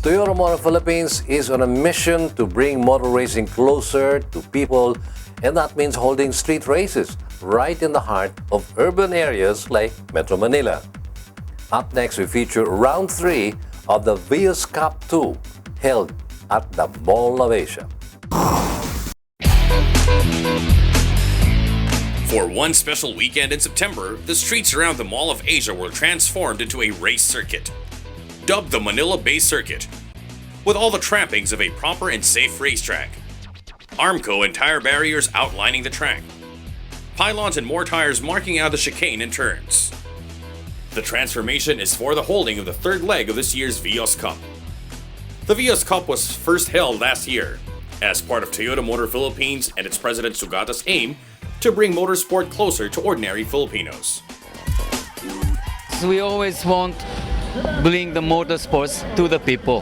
Toyota Motor Philippines is on a mission to bring motor racing closer to people, and that means holding street races right in the heart of urban areas like Metro Manila. Up next, we feature round 3 of the Vios Cup 2, held at the Mall of Asia. For one special weekend in September, the streets around the Mall of Asia were transformed into a race circuit, dubbed the Manila Bay Circuit, with all the trappings of a proper and safe racetrack. Armco and tire barriers outlining the track, pylons and more tires marking out the chicane and turns. The transformation is for the holding of the third leg of this year's Vios Cup. The Vios Cup was first held last year as part of Toyota Motor Philippines and its president Sugata's aim to bring motorsport closer to ordinary Filipinos. So we always want bring the motorsports to the people.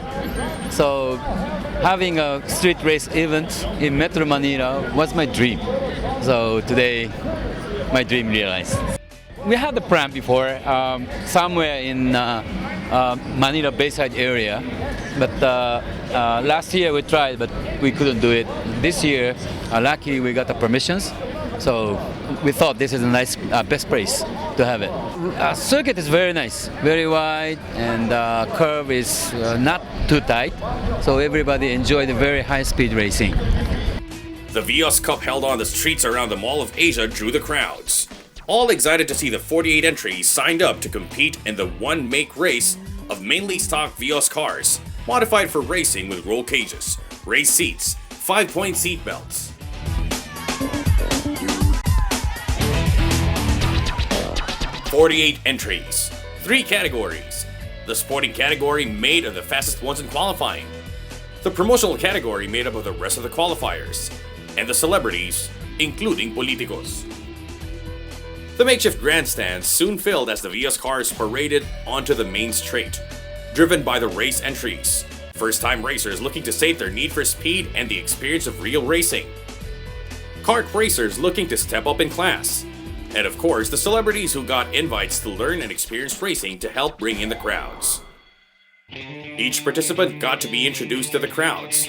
So having a street race event in Metro Manila was my dream. So today, my dream realized. We had the plan before, somewhere in Manila Bay Circuit area, but last year we tried, but we couldn't do it. This year, luckily we got the permissions, so we thought this is a nice, best place to have it. Circuit is very nice, very wide, and curve is not too tight, so everybody enjoyed the very high-speed racing. The Vios Cup held on the streets around the Mall of Asia drew the crowds, all excited to see the 48 entries signed up to compete in the one-make race of mainly stock Vios cars, modified for racing with roll cages, race seats, 5-point seat belts. "48 entries, 3 categories. The sporting category made of the fastest ones in qualifying, the promotional category made up of the rest of the qualifiers, and the celebrities, including politicos." The makeshift grandstands soon filled as the Vios cars paraded onto the main straight, driven by the race entries, first-time racers looking to save their need for speed and the experience of real racing, kart racers looking to step up in class, and of course the celebrities who got invites to learn and experience racing to help bring in the crowds. Each participant got to be introduced to the crowds.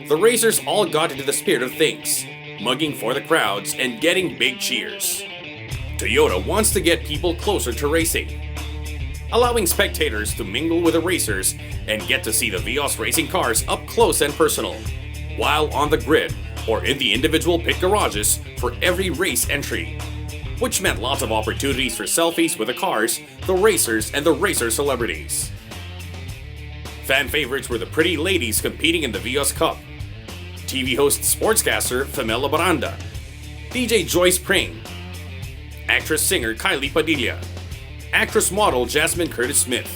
The racers all got into the spirit of things, mugging for the crowds and getting big cheers. Toyota wants to get people closer to racing, allowing spectators to mingle with the racers and get to see the Vios racing cars up close and personal, while on the grid or in the individual pit garages for every race entry, which meant lots of opportunities for selfies with the cars, the racers, and the racer celebrities. Fan favorites were the pretty ladies competing in the Vios Cup, TV host sportscaster Femela Baranda, DJ Joyce Pring, actress-singer Kylie Padilla, actress-model Jasmine Curtis-Smith.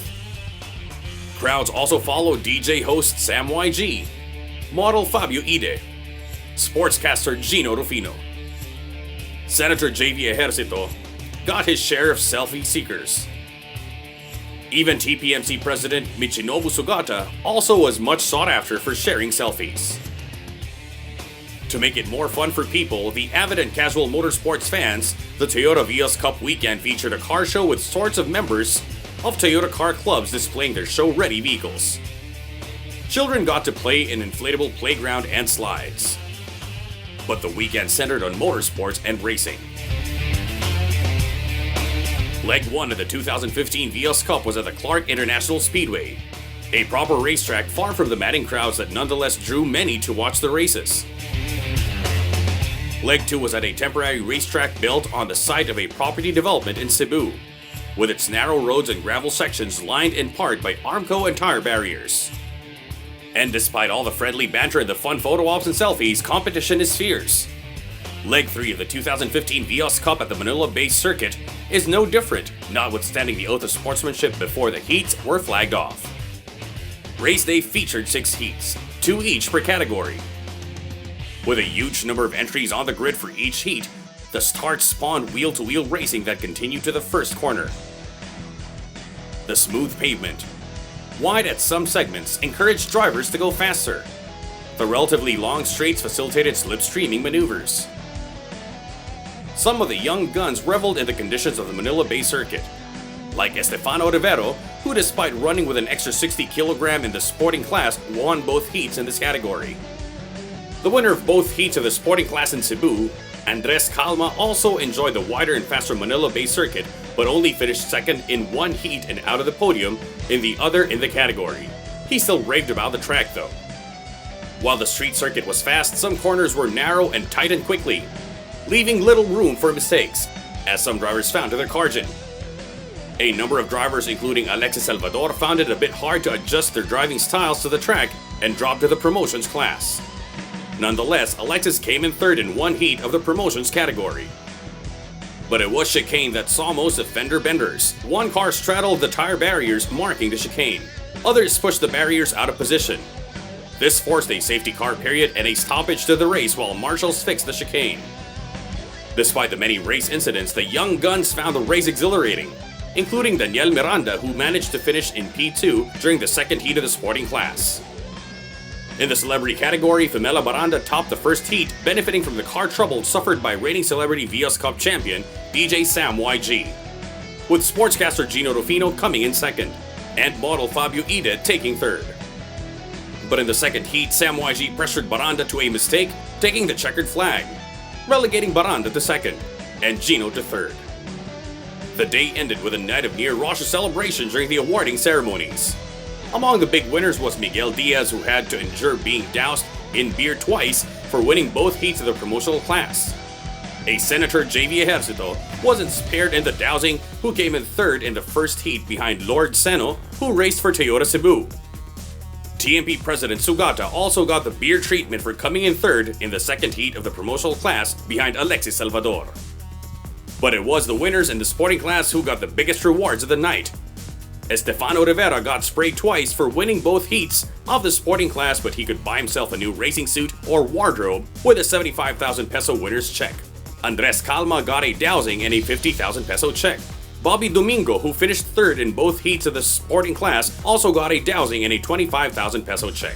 Crowds also followed DJ host Sam YG, model Fabio Ide, sportscaster Gino Rufino. Senator J.V. Ejercito got his share of selfie seekers. Even TPMC President Michinobu Sugata also was much sought after for sharing selfies. To make it more fun for people, the avid and casual motorsports fans, the Toyota Vios Cup weekend featured a car show with sorts of members of Toyota car clubs displaying their show-ready vehicles. Children got to play in inflatable playground and slides. But the weekend centered on motorsports and racing. Leg 1 of the 2015 Vios Cup was at the Clark International Speedway, a proper racetrack far from the madding crowds that nonetheless drew many to watch the races. Leg 2 was at a temporary racetrack built on the site of a property development in Cebu, with its narrow roads and gravel sections lined in part by Armco and tire barriers. And despite all the friendly banter and the fun photo ops and selfies, competition is fierce. Leg 3 of the 2015 Vios Cup at the Manila Bay Circuit is no different, notwithstanding the oath of sportsmanship before the heats were flagged off. Race day featured 6 heats, 2 each per category. With a huge number of entries on the grid for each heat, the start spawned wheel-to-wheel racing that continued to the first corner. The smooth pavement, wide at some segments, encouraged drivers to go faster. The relatively long straights facilitated slipstreaming maneuvers. Some of the young guns reveled in the conditions of the Manila Bay Circuit. like Estefano Rivero, who despite running with an extra 60 kg in the sporting class won both heats in this category. The winner of both heats of the sporting class in Cebu, Andres Calma, also enjoyed the wider and faster Manila Bay Circuit, but only finished second in one heat and out of the podium in the other in the category. He still raved about the track though. While the street circuit was fast, some corners were narrow and tightened quickly, leaving little room for mistakes, as some drivers found to their margin. A number of drivers, including Alexis Salvador, found it a bit hard to adjust their driving styles to the track and dropped to the promotions class. Nonetheless, Alexis came in third in one heat of the promotions category. But it was chicane that saw most of fender benders. One car straddled the tire barriers marking the chicane. Others pushed the barriers out of position. This forced a safety car period and a stoppage to the race while marshals fixed the chicane. Despite the many race incidents, the young guns found the race exhilarating, including Daniel Miranda, who managed to finish in P2 during the second heat of the sporting class. In the celebrity category, Femela Baranda topped the first heat, benefiting from the car trouble suffered by reigning celebrity Vios Cup champion DJ Sam YG, with sportscaster Gino Rufino coming in second, and model Fabio Ide taking third. But in the second heat, Sam YG pressured Baranda to a mistake, taking the checkered flag, relegating Baranda to second, and Gino to third. The day ended with a night of near-raucous celebration during the awarding ceremonies. Among the big winners was Miguel Diaz, who had to endure being doused in beer twice for winning both heats of the promotional class. A Senator JV Ejercito wasn't spared in the dousing, who came in third in the first heat behind Lord Seno, who raced for Toyota Cebu. TMP President Sugata also got the beer treatment for coming in third in the second heat of the promotional class behind Alexis Salvador. But it was the winners in the sporting class who got the biggest rewards of the night. Estefano Rivera got sprayed twice for winning both heats of the sporting class, but he could buy himself a new racing suit or wardrobe with a 75,000 peso winner's check. Andres Calma got a dowsing and a 50,000 peso check. Bobby Domingo, who finished third in both heats of the sporting class, also got a dowsing and a 25,000 peso check.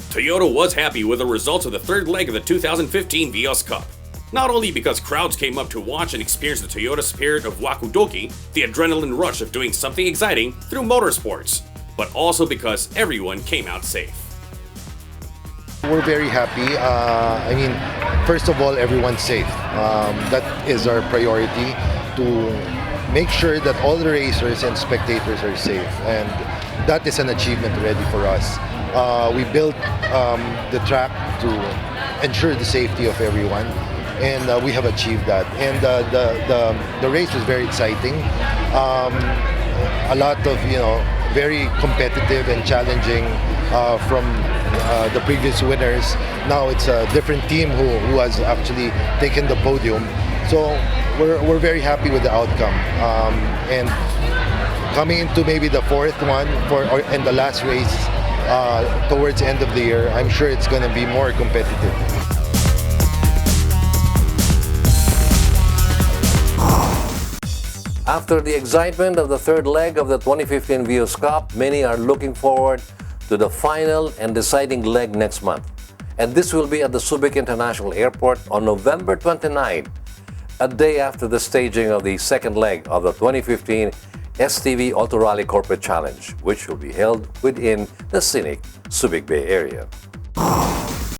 Toyota was happy with the results of the third leg of the 2015 Vios Cup. Not only because crowds came up to watch and experience the Toyota spirit of Wakudoki, the adrenaline rush of doing something exciting through motorsports, but also because everyone came out safe. We're very happy. First of all, everyone's safe. That is our priority, to make sure that all the racers and spectators are safe, and that is an achievement already for us. We built the track to ensure the safety of everyone, and we have achieved that. And the race was very exciting. A lot of very competitive and challenging from the previous winners. Now it's a different team who has actually taken the podium. So we're very happy with the outcome. And coming into maybe the fourth one and the last race towards the end of the year, I'm sure it's going to be more competitive. After the excitement of the third leg of the 2015 Vios Cup, many are looking forward to the final and deciding leg next month. And this will be at the Subic International Airport on November 29, a day after the staging of the second leg of the 2015 STV Auto Rally Corporate Challenge, which will be held within the scenic Subic Bay area.